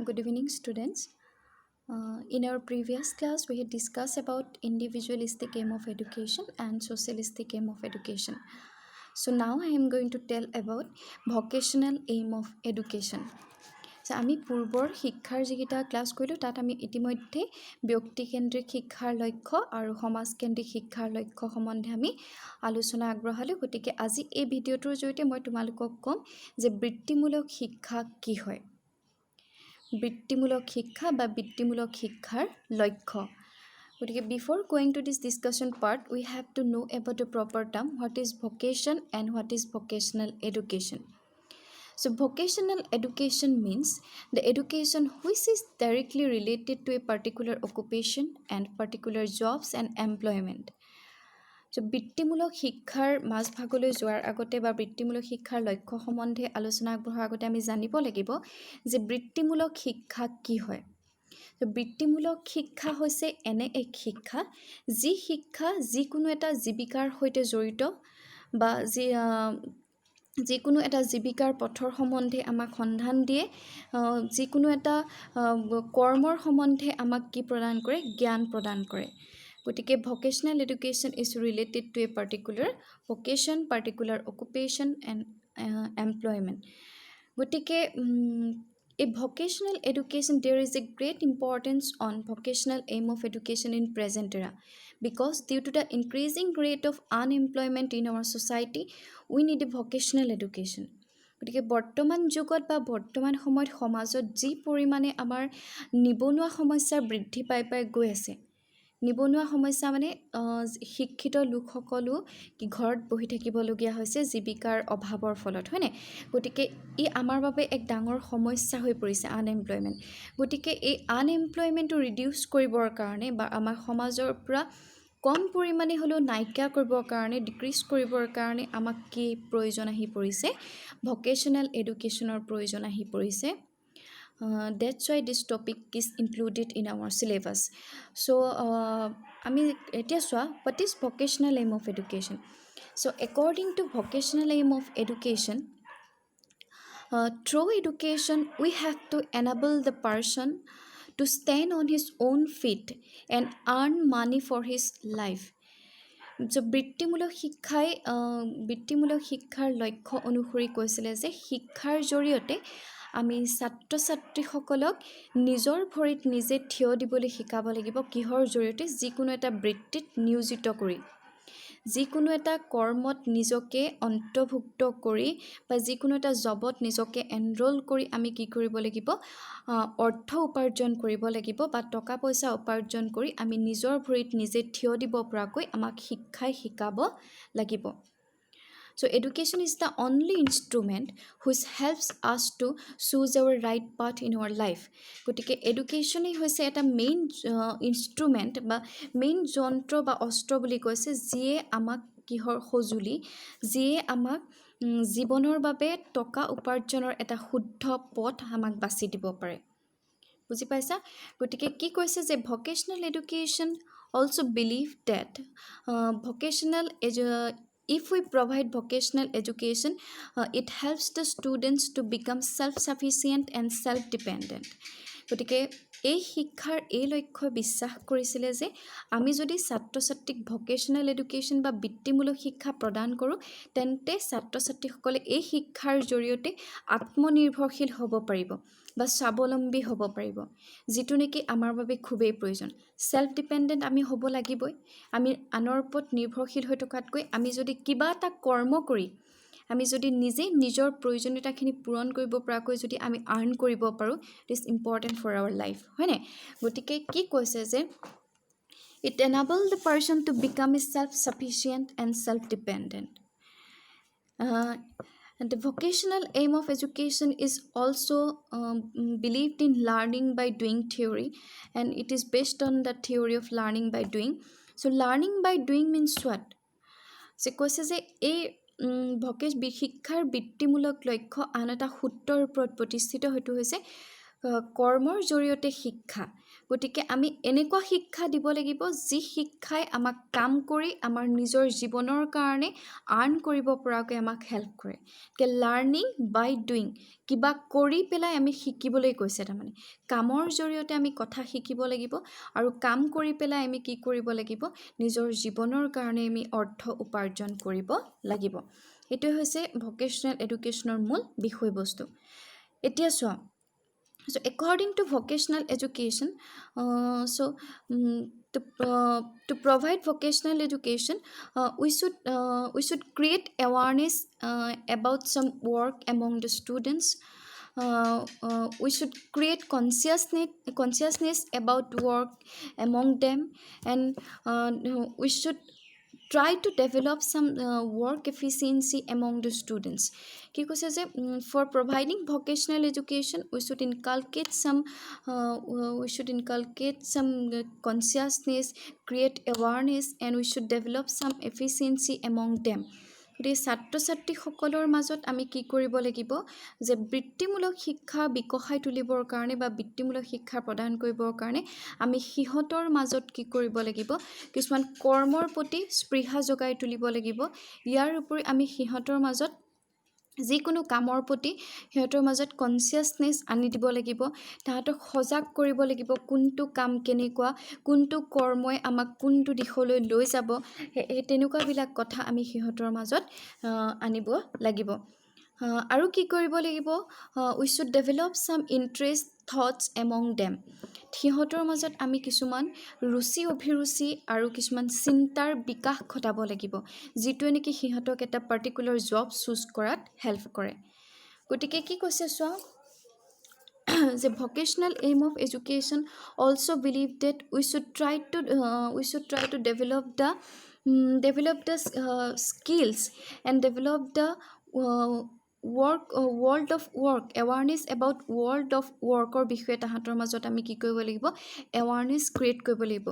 Good evening, students. In our previous class, we had discussed about individualistic aim of education and socialistic aim of education. So now I am going to tell about vocational aim of education. So আমি পূৰ্বৰ শিক্ষাৰ যিকেইটা class কৰিলোঁ তাত আমি ইতিমধ্যে ব্যক্তিকেন্দ্ৰিক শিক্ষাৰ লক্ষ্য আৰু সমাজকেন্দ্ৰিক শিক্ষাৰ লক্ষ্য সম্বন্ধে আমি আলোচনা আগবঢ়ালোঁ। গতিকে আজি এই ভিডিঅ'টোৰ জৰিয়তে মই তোমালোকক ক'ম যে বৃত্তিমূলক শিক্ষা কি হয়। বৃত্তিমূলক শিক্ষা বা বৃত্তিমূলক শিক্ষাৰ লক্ষ্য। গতিকে before going to this discussion part we have to know about the proper term what is vocation and what is vocational education. So vocational education means the education which is directly related to a particular occupation and particular jobs and employment. So বৃত্তিমূলক শিক্ষাৰ মাজভাগলৈ যোৱাৰ আগতে বা বৃত্তিমূলক শিক্ষাৰ লক্ষ্য সম্বন্ধে আলোচনা আগবঢ়াৰ আগতে আমি জানিব লাগিব যে বৃত্তিমূলক শিক্ষা কি হয়। তো বৃত্তিমূলক শিক্ষা হৈছে এনে এক শিক্ষা যি শিক্ষা যিকোনো এটা জীৱিকাৰ সৈতে জড়িত বা যিকোনো এটা জীৱিকাৰ পথৰ সম্বন্ধে আমাক সন্ধান দিয়ে, যিকোনো এটা কৰ্মৰ সম্বন্ধে আমাক কি প্ৰদান কৰে, জ্ঞান প্ৰদান কৰে। গতিকে vocational education is related to a particular vocation, particular occupation and employment. গতিকে a vocational education, there is a great importance on vocational aim of education in present era because due to the increasing rate of unemployment in our society we need a vocational education. গতিকে বৰ্তমান যুগত বা বৰ্তমান সময়ত সমাজত যি পৰিমাণে আমাৰ নিবনুৱা সমস্যা বৃদ্ধি পাই গৈ আছে, নিবনুৱা সমস্যা মানে শিক্ষিত লোকসকলো কি ঘৰত বহি থাকিবলগীয়া হৈছে জীৱিকাৰ অভাৱৰ ফলত, হয়নে? গতিকে ই আমাৰ বাবে এক ডাঙৰ সমস্যা হৈ পৰিছে আনএমপ্লয়মেণ্ট। গতিকে এই আনএমপ্লয়মেণ্টটো ৰিডিউচ কৰিবৰ কাৰণে বা আমাৰ সমাজৰ পৰা কম পৰিমাণে হ'লেও নাইকিয়া কৰিবৰ কাৰণে, ডিক্ৰিজ কৰিবৰ কাৰণে আমাক কি প্ৰয়োজন আহি পৰিছে? ভকেশ্যনেল এডুকেশ্যনৰ প্ৰয়োজন আহি পৰিছে। That's why this topic is included in our syllabus. So আমি এতিয়া চোৱা what is vocational aim of education. So according to vocational aim of education, through education we have to enable the person to stand on his own feet and earn money for his life. So বৃত্তিমূলক শিক্ষাৰ লক্ষ্য অনুসৰি কৈছিলে যে শিক্ষাৰ জৰিয়তে আমি ছাত্ৰ ছাত্ৰীসকলক নিজৰ ভৰিত নিজে থিয় দিবলৈ শিকাব লাগিব। কিহৰ জৰিয়তে? যিকোনো এটা বৃত্তিত নিয়োজিত কৰি, যিকোনো এটা কৰ্মত নিজকে অন্তৰ্ভুক্ত কৰি বা যিকোনো এটা জবত নিজকে এনৰোল কৰি আমি কি কৰিব লাগিব? অৰ্থ উপাৰ্জন কৰিব লাগিব বা টকা পইচা উপাৰ্জন কৰি আমি নিজৰ ভৰিত নিজে থিয় দিব পৰাকৈ আমাক শিকাব লাগিব। So education is the only instrument which helps us to choose our right path in our life. গতিকে এডুকেশ্যনেই হৈছে এটা মেইন ইনষ্ট্ৰুমেণ্ট বা মেইন যন্ত্ৰ বা অস্ত্ৰ বুলি কৈছে যিয়ে আমাক কিহৰ সঁজুলি, যিয়ে আমাক জীৱনৰ বাবে টকা উপাৰ্জনৰ এটা শুদ্ধ পথ আমাক বাছি দিব পাৰে। বুজি পাইছা? গতিকে কি কৈছে যে vocational education also believe that if we provide vocational education, it helps the students to become self-sufficient and self-dependent. গতিকে এই শিক্ষাৰ এই লক্ষ্য বিশ্বাস কৰিছিলে যে আমি যদি ছাত্ৰ ছাত্ৰীক ভকেশ্যনেল এডুকেশ্যন বা বৃত্তিমূলক শিক্ষা প্ৰদান কৰোঁ তেন্তে ছাত্ৰ ছাত্ৰীসকলে এই শিক্ষাৰ জৰিয়তে আত্মনিৰ্ভৰশীল হ'ব পাৰিব বা স্বাৱলম্বী হ'ব পাৰিব, যিটো নেকি আমাৰ বাবে খুবেই প্ৰয়োজন। সেল্ফ ডিপেণ্ডেণ্ট আমি হ'ব লাগিবই। আমি আনৰ ওপৰত নিৰ্ভৰশীল হৈ থকাতকৈ আমি যদি কিবা এটা কৰ্ম কৰি আমি যদি নিজে নিজৰ প্ৰয়োজনীয়তাখিনি পূৰণ কৰিব পৰাকৈ যদি আমি আৰ্ণ কৰিব পাৰোঁ, it is important for our life, হয়নে? গতিকে কি কৈছে যে it enable the person to become a self sufficient and self dependent. And the vocational aim of education is also believed in learning by doing theory, and it is based on the theory of learning by doing. So learning by doing means what? So কৈছে যে এই শিক্ষাৰ বৃত্তিমূলক লক্ষ্য আন এটা সূত্ৰৰ ওপৰত প্ৰতিষ্ঠিত, সেইটো হৈছে কৰ্মৰ জৰিয়তে শিক্ষা গতিকে আমি এনেকুৱা শিক্ষা দিব লাগিব যি শিক্ষাই আমাক কাম কৰি আমাৰ নিজৰ জীৱনৰ কাৰণে আৰ্ণ কৰিব পৰাকৈ আমাক হেল্প কৰে লাৰ্ণিং বাই ডুইং কিবা কৰি পেলাই আমি শিকিবলৈ কৈছে তাৰমানে কামৰ জৰিয়তে আমি কথা শিকিব লাগিব আৰু কাম কৰি পেলাই আমি কি কৰিব লাগিব নিজৰ জীৱনৰ কাৰণে আমি অৰ্থ উপাৰ্জন কৰিব লাগিব এইটো হৈছে ভকেশ্যনেল এডুকেশ্যনৰ মূল বিষয়বস্তু এতিয়া চোৱা So according to vocational education, to provide vocational education, we should create awareness about some work among the students. We should create consciousness about work among them, and we should try to develop some work efficiency among the students কি কৈছে যে for providing vocational education we should inculcate some consciousness create awareness and we should develop some efficiency among them গতিকে ছাত্ৰ ছাত্ৰীসকলৰ মাজত আমি কি কৰিব লাগিব যে বৃত্তিমূলক শিক্ষা বিকশাই তুলিবৰ কাৰণে বা বৃত্তিমূলক শিক্ষা প্ৰদান কৰিবৰ কাৰণে আমি সিহঁতৰ মাজত কি কৰিব লাগিব কিছুমান কৰ্মৰ প্ৰতি স্পৃহা যোগাই তুলিব লাগিব ইয়াৰ উপৰি আমি সিহঁতৰ মাজত যিকোনো কামৰ প্ৰতি সিহঁতৰ মাজত কনচিয়াছনেছ আনি দিব লাগিব তাহাঁতক সজাগ কৰিব লাগিব কোনটো কাম কেনেকুৱা কোনটো কৰ্মই আমাক কোনটো দিশলৈ লৈ যাব তেনেকুৱাবিলাক কথা আমি সিহঁতৰ মাজত আনিব লাগিব আৰু কি কৰিব লাগিব we should develop some interest thoughts among them সিহঁতৰ মাজত আমি কিছুমান ৰুচি অভিৰুচি আৰু কিছুমান চিন্তাৰ বিকাশ ঘটাব লাগিব যিটোৱে নেকি সিহঁতক এটা পাৰ্টিকুলাৰ জব চুজ কৰাত হেল্প কৰে গতিকে কি কৈছে চোৱা the vocational aim of education also believe that we should try to develop the skills and develop the world of work awareness about world of work or বিষয়ে তাহাঁতৰ মাজত আমি কি কৰিব লাগিব awareness create কৰিব লাগিব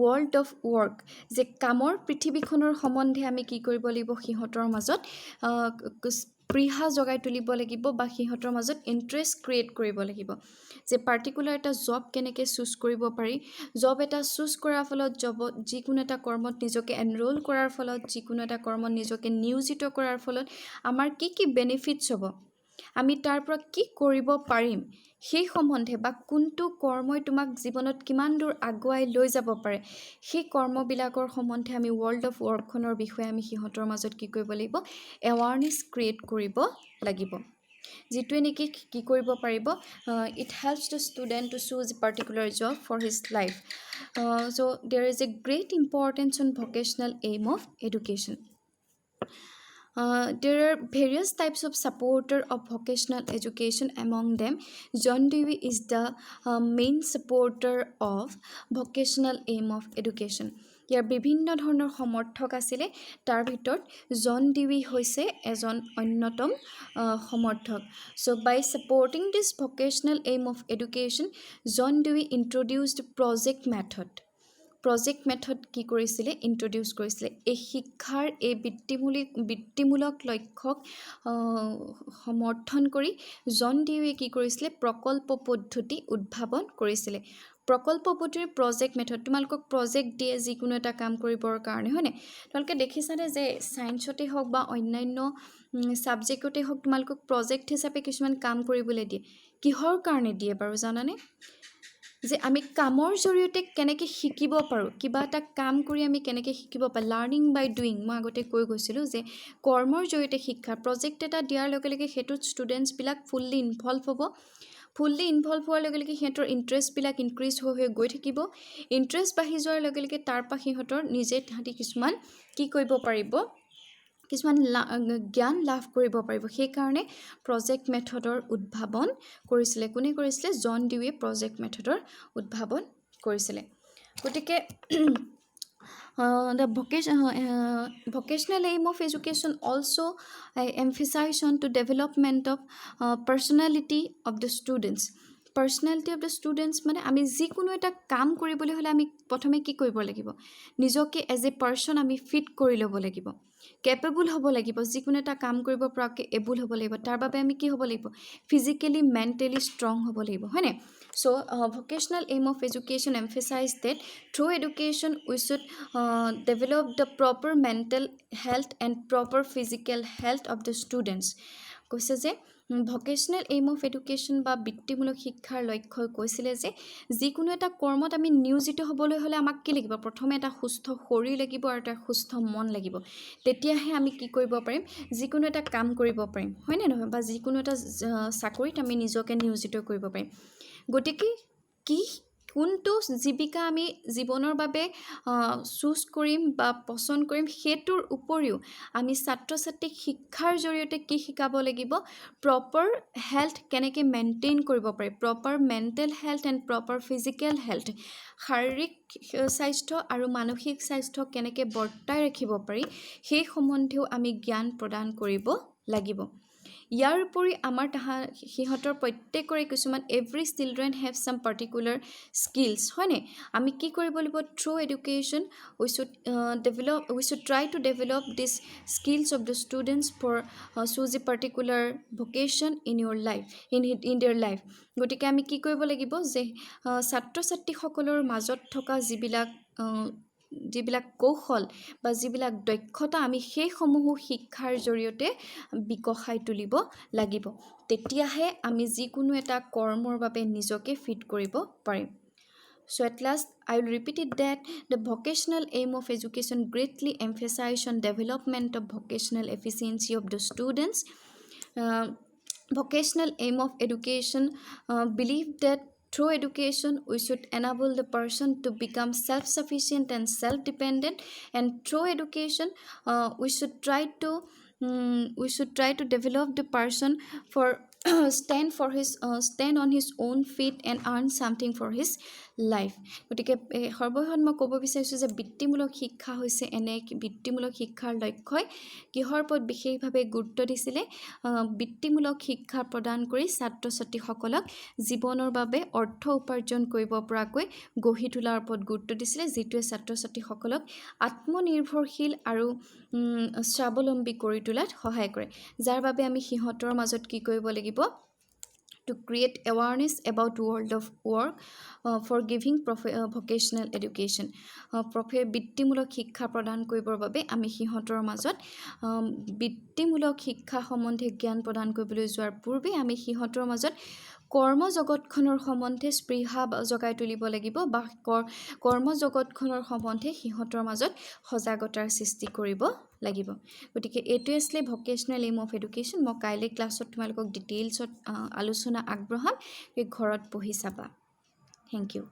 world of work যে কামৰ পৃথিৱীখনৰ সম্বন্ধে আমি কি কৰিব লাগিব সিহঁতৰ মাজত স্পৃহা জগাই তুলিব লাগিব বা সিহঁতৰ মাজত ইণ্টাৰেষ্ট ক্ৰিয়েট কৰিব লাগিব যে পাৰ্টিকুলাৰ এটা জব কেনেকৈ চুজ কৰিব পাৰি জব এটা চুজ কৰাৰ ফলত জবত যিকোনো এটা কৰ্মত নিজকে এনৰোল কৰাৰ ফলত যিকোনো এটা কৰ্মত নিজকে নিয়োজিত কৰাৰ ফলত আমাৰ কি কি বেনিফিটছ হ'ব আমি তাৰ পৰা কি কৰিব পাৰিম সেই সম্বন্ধে বা কোনটো কৰ্মই তোমাক জীৱনত কিমান দূৰ আগুৱাই লৈ যাব পাৰে সেই কৰ্মবিলাকৰ সম্বন্ধে আমি ৱৰ্ল্ড অফ ৱৰ্কখনৰ বিষয়ে আমি সিহঁতৰ মাজত কি কৰিব লাগিব এৱাৰনেছ ক্ৰিয়েট কৰিব লাগিব যিটোৱে নেকি কি কৰিব পাৰিব it helps the student to choose a particular job for his life so' there is a great importance on vocational aim of education there are various types of supporter of vocational education among them John Dewey is the main supporter of vocational aim of education ইয়াৰ বিভিন্ন ধৰণৰ সমৰ্থক আছিলে তাৰ ভিতৰত John Dewey হৈছে এজন অন্যতম সমৰ্থক so by supporting this vocational aim of education John Dewey introduced project method কি কৰিছিলে ইন্ট্ৰডিউস কৰিছিলে এই শিক্ষাৰ এই বৃত্তিমূলক লক্ষ্যক সমৰ্থন কৰি জন ডিউয়ে কি কৰিছিলে প্ৰকল্প পদ্ধতি উদ্ভাৱন কৰিছিলে প্ৰকল্প পদ্ধতিৰ প্ৰজেক্ট মেথড তোমালোকক প্ৰজেক্ট দিয়ে যিকোনো এটা কাম কৰিবৰ কাৰণে হয়নে তোমালোকে দেখিছানে যে সায়েন্সতে হওক বা অন্যান্য সাবজেক্টতে হওক তোমালোকক প্ৰজেক্ট হিচাপে কিছুমান কাম কৰিবলৈ দিয়ে কিহৰ কাৰণে দিয়ে বাৰু জানানে যে আমি কামৰ জৰিয়তে কেনেকৈ শিকিব পাৰোঁ কিবা এটা কাম কৰি আমি কেনেকৈ শিকিব পাৰোঁ লাৰ্ণিং বাই ডুইং মই আগতে কৈ গৈছিলোঁ যে কৰ্মৰ জৰিয়তে শিক্ষা প্ৰজেক্ট এটা দিয়াৰ লগে লগে সেইটোত ষ্টুডেণ্টছবিলাক ফুল্লি ইনভলভ হোৱাৰ লগে লগে সিহঁতৰ ইণ্টাৰেষ্টবিলাক ইনক্ৰিজ হৈ গৈ থাকিব ইণ্টাৰেষ্ট বাঢ়ি যোৱাৰ লগে লগে তাৰপৰা সিহঁতৰ নিজে তাহাঁতি কিছুমান কি কৰিব পাৰিব কিছুমান জ্ঞান লাভ কৰিব পাৰিব সেইকাৰণে প্ৰজেক্ট মেথডৰ উদ্ভাৱন কৰিছিলে কোনে কৰিছিলে জন ডিউয়ে প্ৰজেক্ট মেথডৰ উদ্ভাৱন কৰিছিলে গতিকে the vocational aim of education also emphasize on to development of personality of the students personality of the students মানে আমি যিকোনো এটা কাম কৰিবলৈ হ'লে আমি প্ৰথমে কি কৰিব লাগিব নিজকে এজ এ পাৰ্চন আমি ফিট কৰি ল'ব লাগিব কেপেবল হ'ব লাগিব যিকোনো এটা কাম কৰিব পৰাকৈ এবল হ'ব লাগিব তাৰ বাবে আমি কি হ'ব লাগিব ফিজিকেলি মেণ্টেলি ষ্ট্ৰং হ'ব লাগিব হয়নে so' vocational aim of education emphasize that through education we should develop the proper mental health and proper physical health of the students কৈছে যে ভকেশ্যনেল এইম অফ এডুকেশ্যন বা বৃত্তিমূলক শিক্ষাৰ লক্ষ্যই কৈছিলে যে যিকোনো এটা কৰ্মত আমি নিয়োজিত হ'বলৈ হ'লে আমাক কি লাগিব প্ৰথমে এটা সুস্থ শৰীৰ লাগিব আৰু এটা সুস্থ মন লাগিব তেতিয়াহে আমি কি কৰিব পাৰিম যিকোনো এটা কাম কৰিব পাৰিম হয়নে নহয় বা যিকোনো এটা চাকৰিত আমি নিজকে নিয়োজিত কৰিব পাৰিম গতিকে কি কোনটো জীৱিকা আমি জীৱনৰ বাবে চুজ কৰিম বা পচন্দ কৰিম সেইটোৰ উপৰিও আমি ছাত্ৰ ছাত্ৰীক শিক্ষাৰ জৰিয়তে কি শিকাব লাগিব প্ৰপাৰ হেল্থ কেনেকৈ মেইনটেইন কৰিব পাৰি proper mental health and proper physical health শাৰীৰিক স্বাস্থ্য আৰু মানসিক স্বাস্থ্য কেনেকৈ বৰ্তাই ৰাখিব পাৰি সেই সম্বন্ধেও আমি জ্ঞান প্ৰদান কৰিব লাগিব ইয়াৰ উপৰি আমাৰ সিহঁতৰ প্ৰত্যেকৰে কিছুমান every children have some particular skills হয়নে আমি কি কৰিব লাগিব through education we should try to develop this skills of the students for choose a particular vocation in your life in their life গতিকে আমি কি কৰিব লাগিব যে ছাত্ৰ ছাত্ৰীসকলৰ মাজত থকা যিবিলাক কৌশল বা যিবিলাক দক্ষতা আমি সেইসমূহো শিক্ষাৰ জৰিয়তে বিকশাই তুলিব লাগিব তেতিয়াহে আমি যিকোনো এটা কৰ্মৰ বাবে নিজকে ফিট কৰিব পাৰিম So at last, I will repeat it that the vocational aim of education greatly emphasizes on development of vocational efficiency of the students. Vocational aim of education believe that through education we should enable the person to become self-sufficient and self-dependent, and through education we should try to develop the person for stand on his own feet and earn something for his life গতিকে সৰ্বশেষত মই ক'ব বিচাৰিছোঁ যে বৃত্তিমূলক শিক্ষা হৈছে এনে বৃত্তিমূলক শিক্ষাৰ লক্ষ্যই কিহৰ ওপৰত বিশেষভাৱে গুৰুত্ব দিছিলে বৃত্তিমূলক শিক্ষা প্ৰদান কৰি ছাত্ৰ ছাত্ৰীসকলক জীৱনৰ বাবে অৰ্থ উপাৰ্জন কৰিব পৰাকৈ গঢ়ি তোলাৰ ওপৰত গুৰুত্ব দিছিলে যিটোৱে ছাত্ৰ ছাত্ৰীসকলক আত্মনিৰ্ভৰশীল আৰু স্বাৱলম্বী কৰি তোলাত সহায় কৰে যাৰ বাবে আমি সিহঁতৰ মাজত কি কৰিব লাগিব to create awareness about world of work for giving vocational education বৃত্তিমূলক শিক্ষা প্ৰদান কৰিবৰ বাবে আমি সিহঁতৰ মাজত বৃত্তিমূলক শিক্ষা সম্বন্ধে জ্ঞান প্ৰদান কৰিবলৈ যোৱাৰ পূৰ্বে আমি সিহঁতৰ মাজত কৰ্মজগতখনৰ সম্বন্ধে স্পৃহা জগাই তুলিব লাগিব বা কৰ্মজগতখনৰ সম্বন্ধে সিহঁতৰ মাজত সজাগতাৰ সৃষ্টি কৰিব লাগিব গতিকে এইটোৱে আছিলে ভকেশ্যনেল এইম অফ এডুকেশ্যন মই কাইলৈ ক্লাছত তোমালোকক ডিটেইলছত আলোচনা আগবঢ়াম ঘৰত পঢ়ি চাবা থেংক ইউ